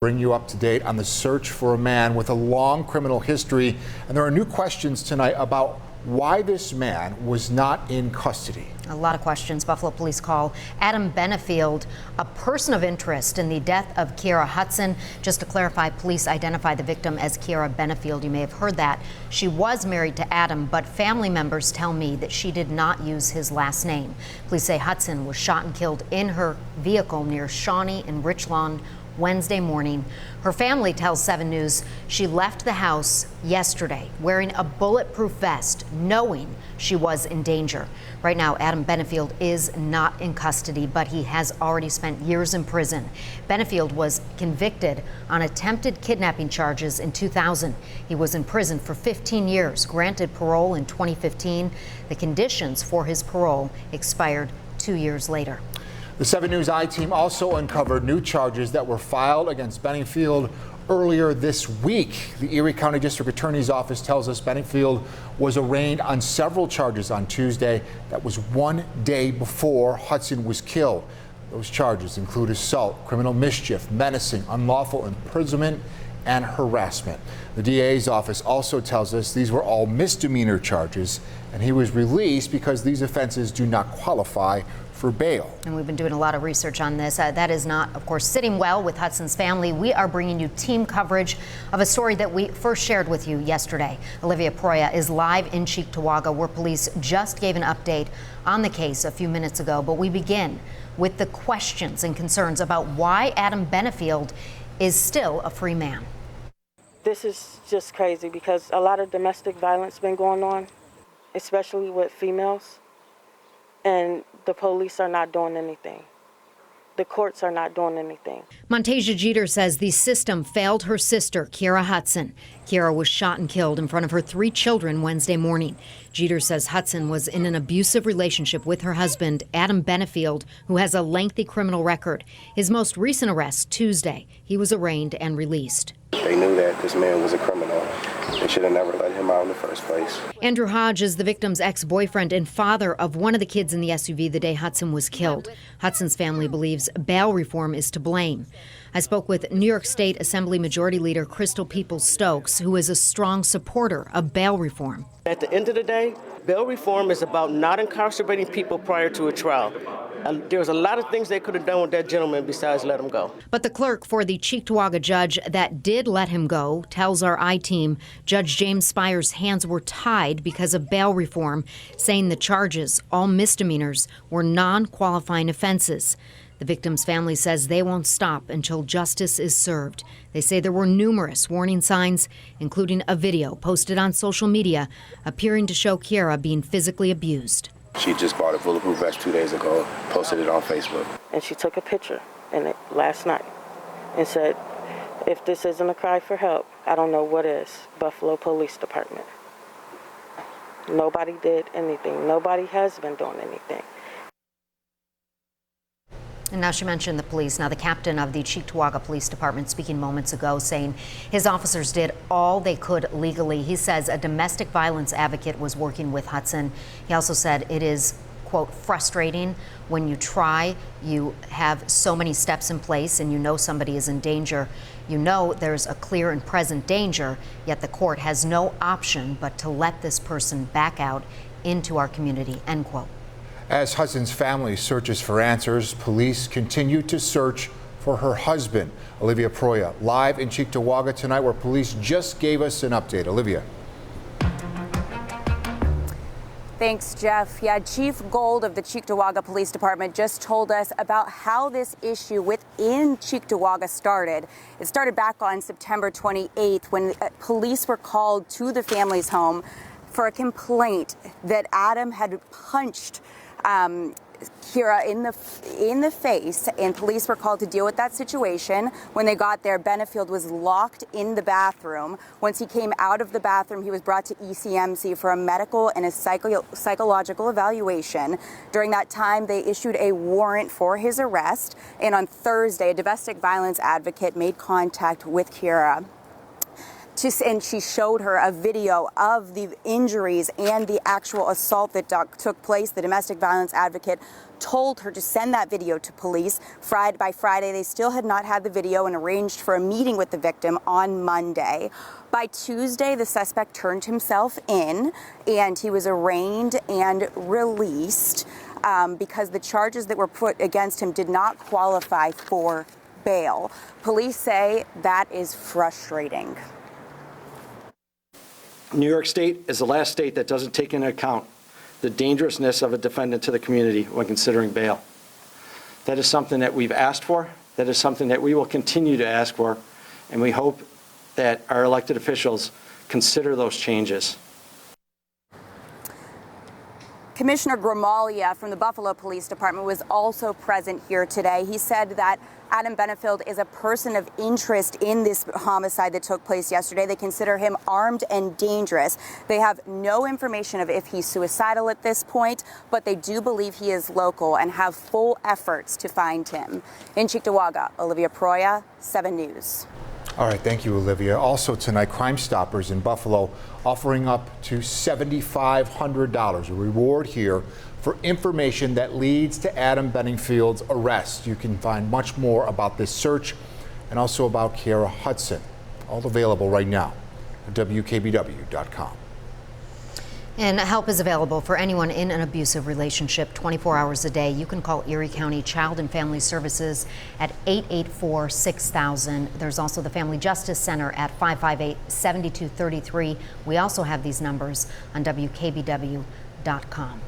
Bring you up to date on the search for a man with a long criminal history. And there are new questions tonight about why this man was not in custody. A lot of questions. Buffalo police call Adam Benefield a person of interest in the death of Kiera Hudson. Just to clarify, police identify the victim as Kiera Benefield. You may have heard that. She was married to Adam, but family members tell me that she did not use his last name. Police say Hudson was shot and killed in her vehicle near Shawnee and Richlawn Wednesday morning. Her family tells 7 News she left the house yesterday wearing a bulletproof vest, knowing she was in danger. Right now, Adam Benefield is not in custody, but he has already spent years in prison. Benefield was convicted on attempted kidnapping charges in 2000. He was in prison for 15 years, granted parole in 2015. The conditions for his parole expired 2 years later. The 7 News I-team also uncovered new charges that were filed against Benefield earlier this week. The Erie County District Attorney's Office tells us Benefield was arraigned on several charges on Tuesday. That was 1 day before Hudson was killed. Those charges include assault, criminal mischief, menacing, unlawful imprisonment, and harassment. The DA's office also tells us these were all misdemeanor charges, and he was released because these offenses do not qualify for bail. And we've been doing a lot of research on this. That is not, of course, sitting well with Hudson's family. We are bringing you team coverage of a story that we first shared with you yesterday. Olivia Proya is live in Cheektowaga, where police just gave an update on the case a few minutes ago. But we begin with the questions and concerns about why Adam Benefield is still a free man. This is just crazy because a lot of domestic violence has been going on, especially with females, and the police are not doing anything. The courts are not doing anything. Montasia Jeter says the system failed her sister, Kiera Hudson. Kiera was shot and killed in front of her 3 children Wednesday morning. Jeter says Hudson was in an abusive relationship with her husband, Adam Benefield, who has a lengthy criminal record. His most recent arrest, Tuesday. He was arraigned and released. They knew that this man was a criminal. They should have never let him out in the first place. Andrew Hodge is the victim's ex-boyfriend and father of one of the kids in the SUV the day Hudson was killed. Hudson's family believes bail reform is to blame. I spoke with New York State Assembly Majority Leader Crystal Peoples-Stokes, who is a strong supporter of bail reform. At the end of the day, bail reform is about not incarcerating people prior to a trial. There was a lot of things they could have done with that gentleman besides let him go. But the clerk for the Cheektowaga judge that did let him go tells our I-team Judge James Spire's hands were tied because of bail reform, saying the charges, all misdemeanors, were non-qualifying offenses. The victim's family says they won't stop until justice is served. They say there were numerous warning signs, including a video posted on social media appearing to show Kiera being physically abused. She just bought a bulletproof vest 2 days ago, posted it on Facebook. And she took a picture in it last night and said, if this isn't a cry for help, I don't know what is. Buffalo Police Department. Nobody did anything. Nobody has been doing anything. And now she mentioned the police. Now the captain of the Cheektowaga Police Department speaking moments ago saying his officers did all they could legally. He says a domestic violence advocate was working with Hudson. He also said it is, quote, frustrating when you try, you have so many steps in place and you know somebody is in danger. You know there's a clear and present danger, yet the court has no option but to let this person back out into our community, end quote. As Hudson's family searches for answers, police continue to search for her husband. Olivia Proya, live in Cheektowaga tonight, where police just gave us an update. Olivia. Thanks, Jeff. Yeah, Chief Gold of the Cheektowaga Police Department just told us about how this issue within Cheektowaga started. It started back on September 28th when police were called to the family's home for a complaint that Adam had punched Kiera in the face, and police were called to deal with that situation. When they got there, Benefield was locked in the bathroom. Once he came out of the bathroom, he was brought to ECMC for a medical and a psychological evaluation. During that time, they issued a warrant for his arrest, and on Thursday, a domestic violence advocate made contact with Kiera. and she showed her a video of the injuries and the actual assault that took place. The domestic violence advocate told her to send that video to police. By Friday, they still had not had the video and arranged for a meeting with the victim on Monday. By Tuesday, the suspect turned himself in, and he was arraigned and released because the charges that were put against him did not qualify for bail. Police say that is frustrating. New York State is the last state that doesn't take into account the dangerousness of a defendant to the community when considering bail. That is something that we've asked for. That is something that we will continue to ask for, and we hope that our elected officials consider those changes. Commissioner Gramaglia from the Buffalo Police Department was also present here today. He said that Adam Benefield is a person of interest in this homicide that took place yesterday. They consider him armed and dangerous. They have no information of if he's suicidal at this point, but they do believe he is local and have full efforts to find him. In Cheektowaga, Olivia Proya, 7 News. All right, thank you, Olivia. Also tonight, Crime Stoppers in Buffalo offering up to $7,500, a reward here for information that leads to Adam Beningfield's arrest. You can find much more about this search and also about Kiera Hudson. All available right now at WKBW.com. And help is available for anyone in an abusive relationship 24 hours a day. You can call Erie County Child and Family Services at 884-6000. There's also the Family Justice Center at 558-7233. We also have these numbers on WKBW.com.